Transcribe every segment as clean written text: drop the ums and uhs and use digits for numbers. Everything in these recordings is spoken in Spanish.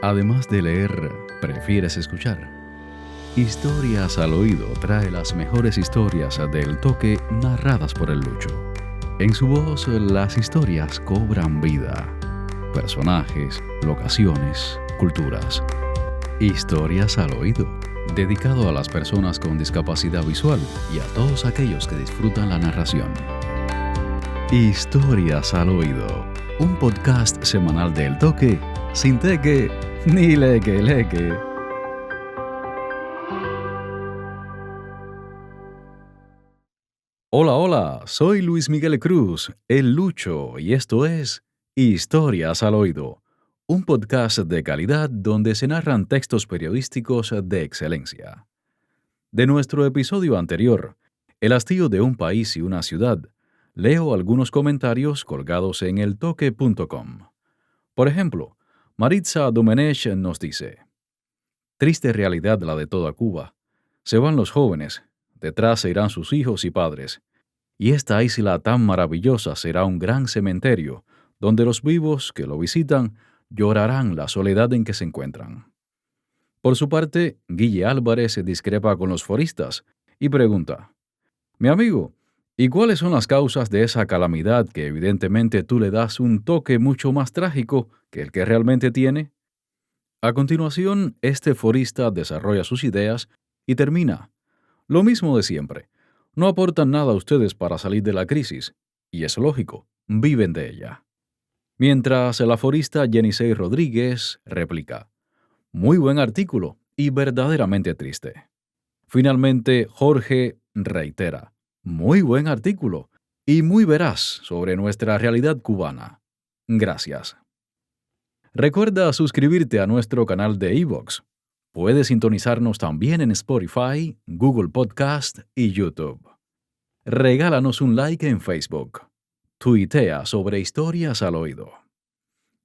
Además de leer, ¿prefieres escuchar? Historias al oído trae las mejores historias del toque narradas por el Lucho. En su voz, las historias cobran vida. Personajes, locaciones, culturas. Historias al oído, dedicado a las personas con discapacidad visual y a todos aquellos que disfrutan la narración. Historias al oído, un podcast semanal del toque, sin teque ni leque leque. Hola, soy Luis Miguel Cruz, el Lucho, y esto es Historias al Oído, un podcast de calidad donde se narran textos periodísticos de excelencia. De nuestro episodio anterior, El hastío de un país y una ciudad, leo algunos comentarios colgados en eltoque.com. Por ejemplo, Maritza Domenech nos dice: triste realidad la de toda Cuba. Se van los jóvenes, detrás se irán sus hijos y padres. Y esta isla tan maravillosa será un gran cementerio, donde los vivos que lo visitan llorarán la soledad en que se encuentran. Por su parte, Guille Álvarez discrepa con los foristas y pregunta: mi amigo, ¿y cuáles son las causas de esa calamidad que evidentemente tú le das un toque mucho más trágico que el que realmente tiene? A continuación, este forista desarrolla sus ideas y termina: lo mismo de siempre. No aportan nada a ustedes para salir de la crisis, y es lógico, viven de ella. Mientras el aforista Yenisei Rodríguez replica: muy buen artículo y verdaderamente triste. Finalmente, Jorge reitera: muy buen artículo y muy veraz sobre nuestra realidad cubana. Gracias. Recuerda suscribirte a nuestro canal de iVoox. Puedes sintonizarnos también en Spotify, Google Podcast y YouTube. Regálanos un like en Facebook. Tuitea sobre Historias al Oído.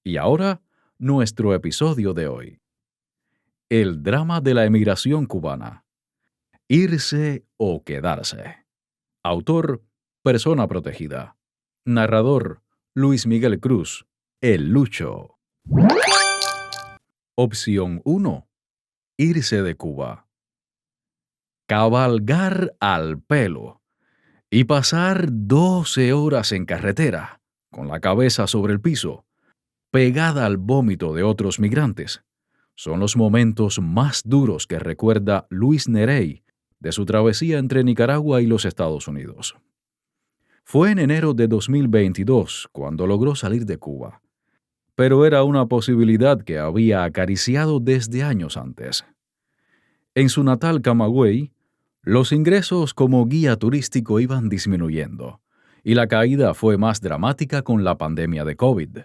Y ahora, nuestro episodio de hoy. El drama de la emigración cubana. Irse o quedarse. Autor: persona protegida. Narrador: Luis Miguel Cruz, el Lucho. Opción 1. Irse de Cuba. Cabalgar al pelo y pasar 12 horas en carretera, con la cabeza sobre el piso, pegada al vómito de otros migrantes, son los momentos más duros que recuerda Luis Neray de su travesía entre Nicaragua y los Estados Unidos. Fue en enero de 2022 cuando logró salir de Cuba, pero era una posibilidad que había acariciado desde años antes. En su natal Camagüey, los ingresos como guía turístico iban disminuyendo, y la caída fue más dramática con la pandemia de COVID.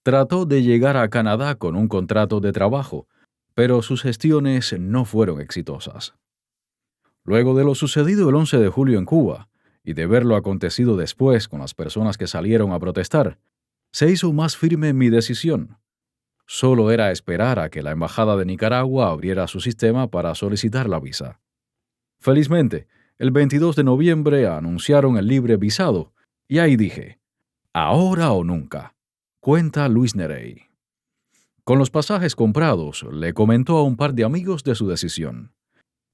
Trató de llegar a Canadá con un contrato de trabajo, pero sus gestiones no fueron exitosas. Luego de lo sucedido el 11 de julio en Cuba, y de ver lo acontecido después con las personas que salieron a protestar, se hizo más firme mi decisión. Solo era esperar a que la Embajada de Nicaragua abriera su sistema para solicitar la visa. Felizmente, el 22 de noviembre anunciaron el libre visado, y ahí dije: ahora o nunca, cuenta Luis Neray. Con los pasajes comprados, le comentó a un par de amigos de su decisión,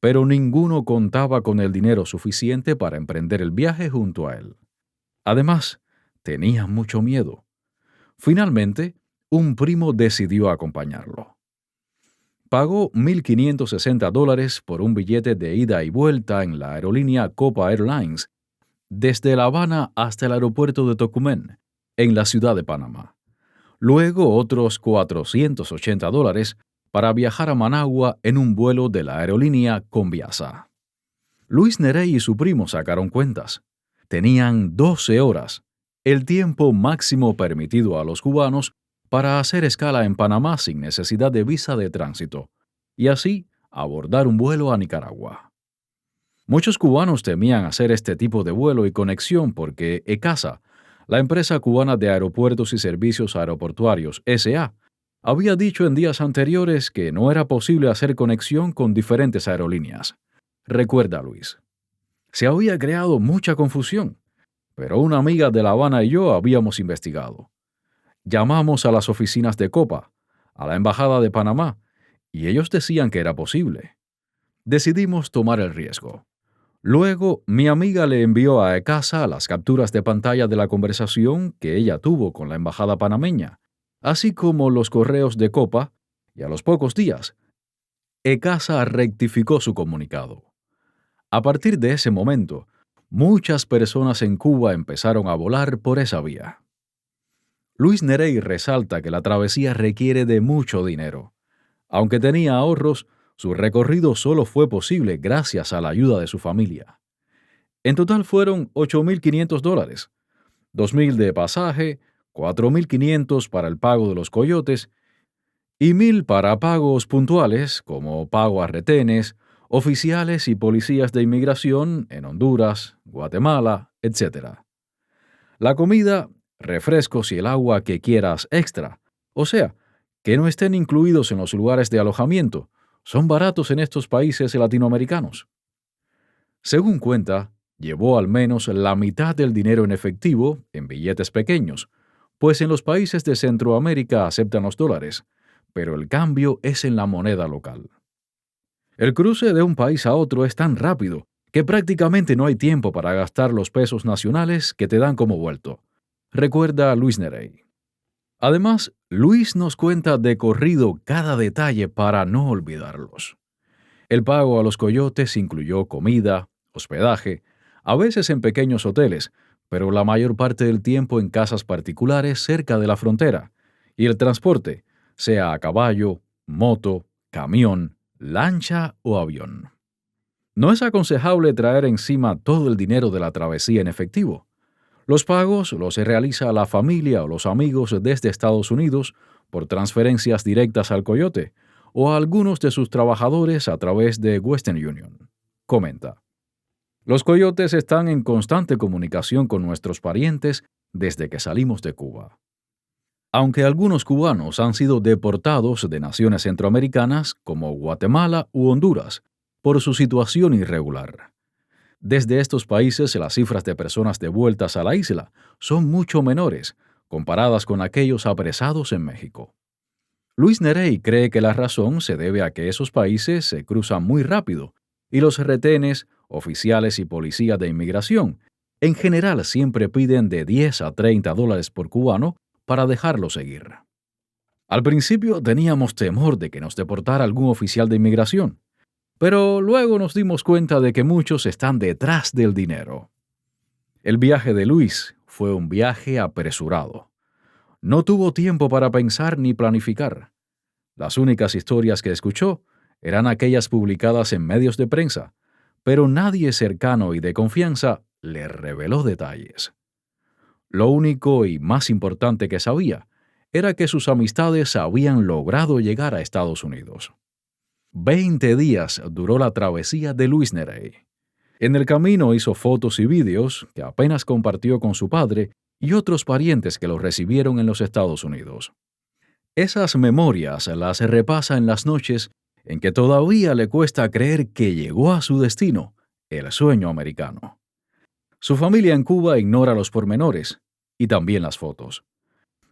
pero ninguno contaba con el dinero suficiente para emprender el viaje junto a él. Además, tenía mucho miedo. Finalmente, un primo decidió acompañarlo. Pagó $1,560 por un billete de ida y vuelta en la aerolínea Copa Airlines desde La Habana hasta el aeropuerto de Tocumen, en la ciudad de Panamá. Luego otros $480 para viajar a Managua en un vuelo de la aerolínea Conviasa. Luis Neray y su primo sacaron cuentas. Tenían 12 horas, el tiempo máximo permitido a los cubanos para hacer escala en Panamá sin necesidad de visa de tránsito, y así abordar un vuelo a Nicaragua. Muchos cubanos temían hacer este tipo de vuelo y conexión porque ECASA, la empresa cubana de aeropuertos y servicios aeroportuarios S.A., había dicho en días anteriores que no era posible hacer conexión con diferentes aerolíneas. Recuerda, Luis. Se había creado mucha confusión, pero una amiga de La Habana y yo habíamos investigado. Llamamos a las oficinas de Copa, a la Embajada de Panamá, y ellos decían que era posible. Decidimos tomar el riesgo. Luego, mi amiga le envió a ECASA las capturas de pantalla de la conversación que ella tuvo con la embajada panameña, así como los correos de Copa, y a los pocos días, ECASA rectificó su comunicado. A partir de ese momento, muchas personas en Cuba empezaron a volar por esa vía. Luis Neray resalta que la travesía requiere de mucho dinero. Aunque tenía ahorros, su recorrido solo fue posible gracias a la ayuda de su familia. En total fueron $8,500, $2,000 de pasaje, $4,500 para el pago de los coyotes y $1,000 para pagos puntuales como pago a retenes, oficiales y policías de inmigración en Honduras, Guatemala, etc. La comida, refrescos y el agua que quieras extra, o sea, que no estén incluidos en los lugares de alojamiento, son baratos en estos países latinoamericanos. Según cuenta, llevó al menos la mitad del dinero en efectivo en billetes pequeños, pues en los países de Centroamérica aceptan los dólares, pero el cambio es en la moneda local. El cruce de un país a otro es tan rápido que prácticamente no hay tiempo para gastar los pesos nacionales que te dan como vuelto, recuerda Luis Neray. Además, Luis nos cuenta de corrido cada detalle para no olvidarlos. El pago a los coyotes incluyó comida, hospedaje, a veces en pequeños hoteles, pero la mayor parte del tiempo en casas particulares cerca de la frontera, y el transporte, sea a caballo, moto, camión, lancha o avión. No es aconsejable traer encima todo el dinero de la travesía en efectivo. Los pagos los realiza la familia o los amigos desde Estados Unidos por transferencias directas al coyote o a algunos de sus trabajadores a través de Western Union. Comenta. Los coyotes están en constante comunicación con nuestros parientes desde que salimos de Cuba. Aunque algunos cubanos han sido deportados de naciones centroamericanas como Guatemala u Honduras por su situación irregular. Desde estos países las cifras de personas devueltas a la isla son mucho menores comparadas con aquellos apresados en México. Luis Neray cree que la razón se debe a que esos países se cruzan muy rápido y los retenes, oficiales y policías de inmigración en general siempre piden de $10 a $30 por cubano para dejarlo seguir. Al principio teníamos temor de que nos deportara algún oficial de inmigración, pero luego nos dimos cuenta de que muchos están detrás del dinero. El viaje de Luis fue un viaje apresurado. No tuvo tiempo para pensar ni planificar. Las únicas historias que escuchó eran aquellas publicadas en medios de prensa, pero nadie cercano y de confianza le reveló detalles. Lo único y más importante que sabía era que sus amistades habían logrado llegar a Estados Unidos. 20 días duró la travesía de Luis Neray. En el camino hizo fotos y vídeos que apenas compartió con su padre y otros parientes que lo recibieron en los Estados Unidos. Esas memorias las repasa en las noches en que todavía le cuesta creer que llegó a su destino, el sueño americano. Su familia en Cuba ignora los pormenores y también las fotos.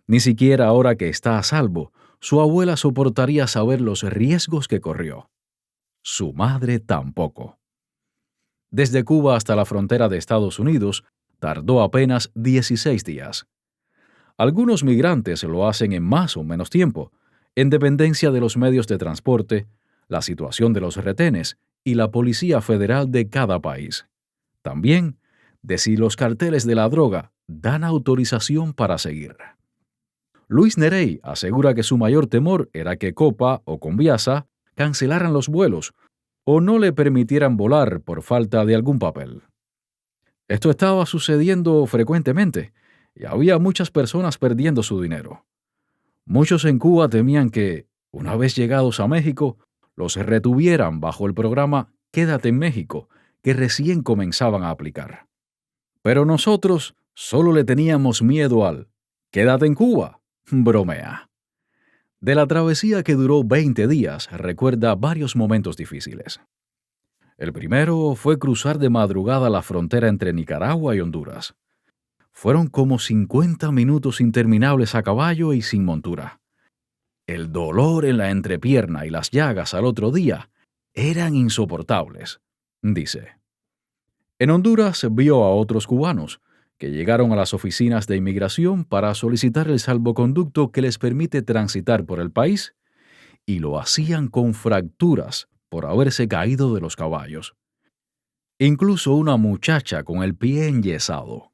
Ni siquiera ahora que está a salvo, su abuela soportaría saber los riesgos que corrió. Su madre tampoco. Desde Cuba hasta la frontera de Estados Unidos, tardó apenas 16 días. Algunos migrantes lo hacen en más o menos tiempo, en dependencia de los medios de transporte, la situación de los retenes y la Policía Federal de cada país. También de si los carteles de la droga dan autorización para seguir. Luis Neray asegura que su mayor temor era que Copa o Conviasa cancelaran los vuelos o no le permitieran volar por falta de algún papel. Esto estaba sucediendo frecuentemente y había muchas personas perdiendo su dinero. Muchos en Cuba temían que, una vez llegados a México, los retuvieran bajo el programa Quédate en México, que recién comenzaban a aplicar. Pero nosotros solo le teníamos miedo al «Quédate en Cuba», bromea. De la travesía que duró 20 días, recuerda varios momentos difíciles. El primero fue cruzar de madrugada la frontera entre Nicaragua y Honduras. Fueron como 50 minutos interminables a caballo y sin montura. El dolor en la entrepierna y las llagas al otro día eran insoportables, dice. En Honduras vio a otros cubanos que llegaron a las oficinas de inmigración para solicitar el salvoconducto que les permite transitar por el país y lo hacían con fracturas por haberse caído de los caballos. Incluso una muchacha con el pie enyesado.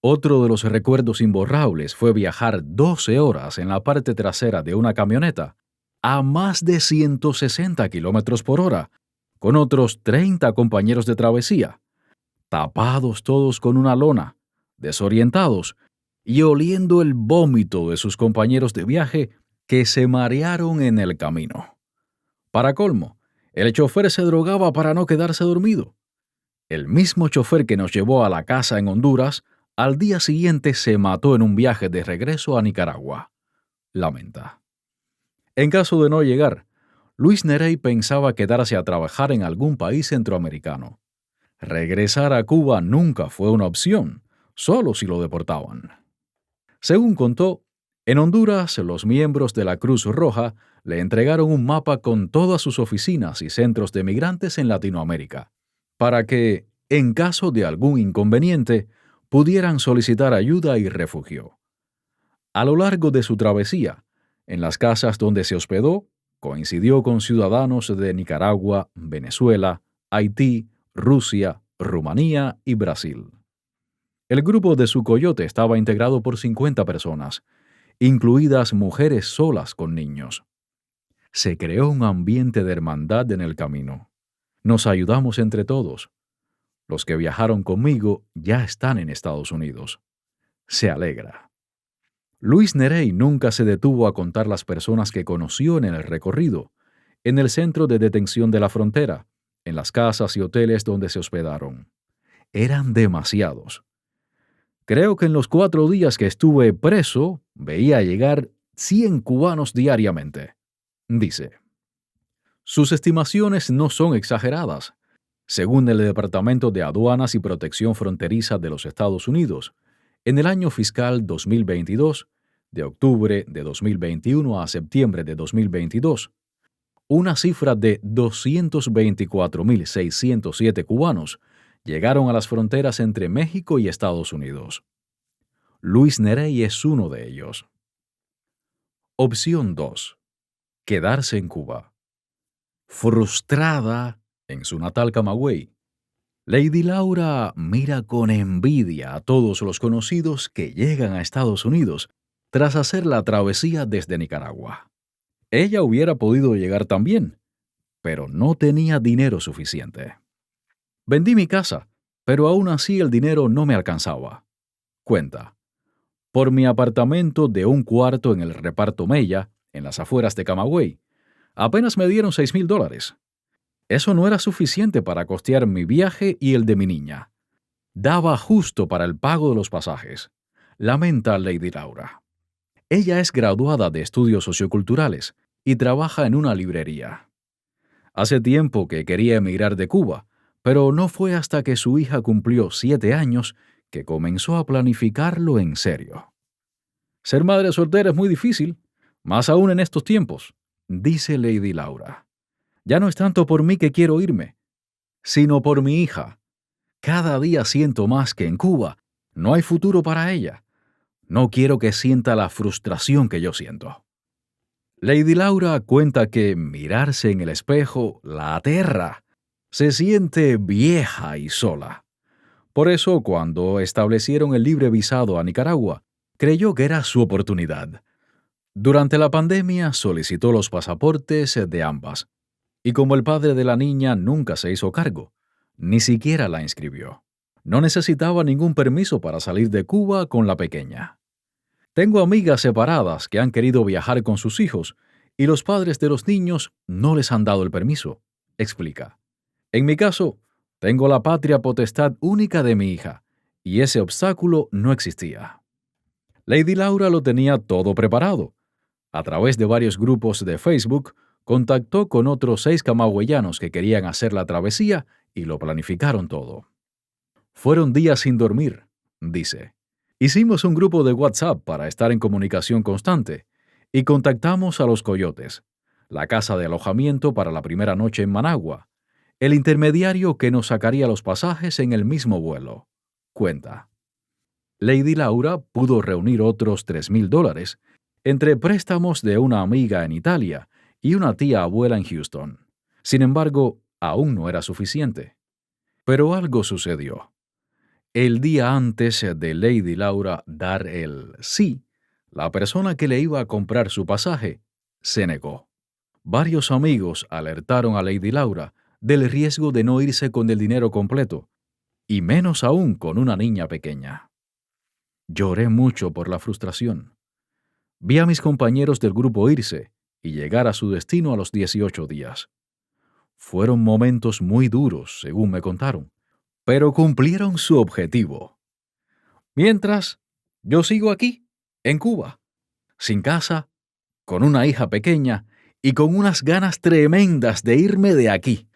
Otro de los recuerdos imborrables fue viajar 12 horas en la parte trasera de una camioneta a más de 160 kilómetros por hora, con otros 30 compañeros de travesía, tapados todos con una lona, desorientados y oliendo el vómito de sus compañeros de viaje que se marearon en el camino. Para colmo, el chofer se drogaba para no quedarse dormido. El mismo chofer que nos llevó a la casa en Honduras, al día siguiente se mató en un viaje de regreso a Nicaragua. Lamenta. En caso de no llegar, Luis Neray pensaba quedarse a trabajar en algún país centroamericano. Regresar a Cuba nunca fue una opción, solo si lo deportaban. Según contó, en Honduras los miembros de la Cruz Roja le entregaron un mapa con todas sus oficinas y centros de migrantes en Latinoamérica, para que, en caso de algún inconveniente, pudieran solicitar ayuda y refugio. A lo largo de su travesía, en las casas donde se hospedó, coincidió con ciudadanos de Nicaragua, Venezuela, Haití, Rusia, Rumanía y Brasil. El grupo de su coyote estaba integrado por 50 personas, incluidas mujeres solas con niños. Se creó un ambiente de hermandad en el camino. Nos ayudamos entre todos. Los que viajaron conmigo ya están en Estados Unidos. Se alegra. Luis Neray nunca se detuvo a contar las personas que conoció en el recorrido, en el centro de detención de la frontera, en las casas y hoteles donde se hospedaron. Eran demasiados. Creo que en los 4 días que estuve preso, veía llegar 100 cubanos diariamente, dice. Sus estimaciones no son exageradas. Según el Departamento de Aduanas y Protección Fronteriza de los Estados Unidos, en el año fiscal 2022, de octubre de 2021 a septiembre de 2022, una cifra de 224.607 cubanos llegaron a las fronteras entre México y Estados Unidos. Luis Neray es uno de ellos. Opción 2. Quedarse en Cuba. Frustrada en su natal Camagüey, Lady Laura mira con envidia a todos los conocidos que llegan a Estados Unidos tras hacer la travesía desde Nicaragua. Ella hubiera podido llegar también, pero no tenía dinero suficiente. Vendí mi casa, pero aún así el dinero no me alcanzaba. Cuenta. Por mi apartamento de un cuarto en el reparto Mella, en las afueras de Camagüey, apenas me dieron $6,000. Eso no era suficiente para costear mi viaje y el de mi niña. Daba justo para el pago de los pasajes, lamenta Lady Laura. Ella es graduada de estudios socioculturales y trabaja en una librería. Hace tiempo que quería emigrar de Cuba, pero no fue hasta que su hija cumplió 7 años que comenzó a planificarlo en serio. Ser madre soltera es muy difícil, más aún en estos tiempos, dice Lady Laura. Ya no es tanto por mí que quiero irme, sino por mi hija. Cada día siento más que en Cuba no hay futuro para ella. No quiero que sienta la frustración que yo siento. Lady Laura cuenta que mirarse en el espejo la aterra. Se siente vieja y sola. Por eso, cuando establecieron el libre visado a Nicaragua, creyó que era su oportunidad. Durante la pandemia solicitó los pasaportes de ambas. Y como el padre de la niña nunca se hizo cargo, ni siquiera la inscribió. No necesitaba ningún permiso para salir de Cuba con la pequeña. Tengo amigas separadas que han querido viajar con sus hijos y los padres de los niños no les han dado el permiso, explica. En mi caso, tengo la patria potestad única de mi hija y ese obstáculo no existía. Lady Laura lo tenía todo preparado. A través de varios grupos de Facebook, contactó con otros 6 camagüeyanos que querían hacer la travesía y lo planificaron todo. Fueron días sin dormir, dice. Hicimos un grupo de WhatsApp para estar en comunicación constante y contactamos a los Coyotes, la casa de alojamiento para la primera noche en Managua, el intermediario que nos sacaría los pasajes en el mismo vuelo. Cuenta. Lady Laura pudo reunir otros $3,000 entre préstamos de una amiga en Italia y una tía abuela en Houston. Sin embargo, aún no era suficiente. Pero algo sucedió. El día antes de Lady Laura dar el sí, la persona que le iba a comprar su pasaje se negó. Varios amigos alertaron a Lady Laura del riesgo de no irse con el dinero completo, y menos aún con una niña pequeña. Lloré mucho por la frustración. Vi a mis compañeros del grupo irse y llegar a su destino a los 18 días. Fueron momentos muy duros, según me contaron, pero cumplieron su objetivo. Mientras, yo sigo aquí, en Cuba, sin casa, con una hija pequeña y con unas ganas tremendas de irme de aquí.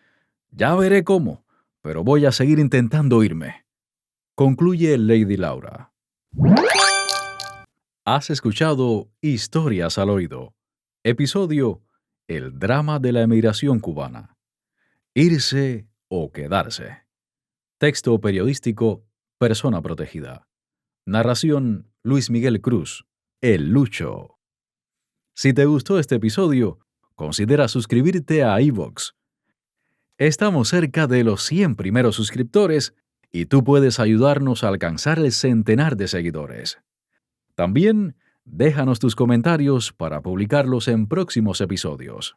Ya veré cómo, pero voy a seguir intentando irme. Concluye Lady Laura. Has escuchado Historias al Oído. Episodio: El drama de la emigración cubana. Irse o quedarse. Texto periodístico: Persona protegida. Narración: Luis Miguel Cruz, el Lucho. Si te gustó este episodio, considera suscribirte a iVoox. Estamos cerca de los 100 primeros suscriptores y tú puedes ayudarnos a alcanzar el centenar de seguidores. También, déjanos tus comentarios para publicarlos en próximos episodios.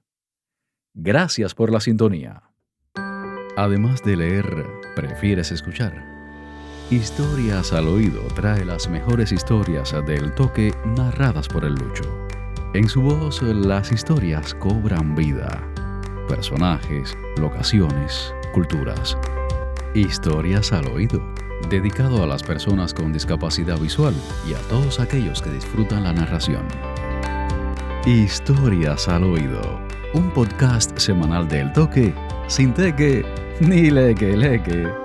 Gracias por la sintonía. Además de leer, ¿prefieres escuchar? Historias al Oído trae las mejores historias del toque narradas por el Lucho. En su voz, las historias cobran vida. Personajes, locaciones, culturas. Historias al Oído, dedicado a las personas con discapacidad visual y a todos aquellos que disfrutan la narración. Historias al Oído, un podcast semanal del toque, sin teque ni leque leque.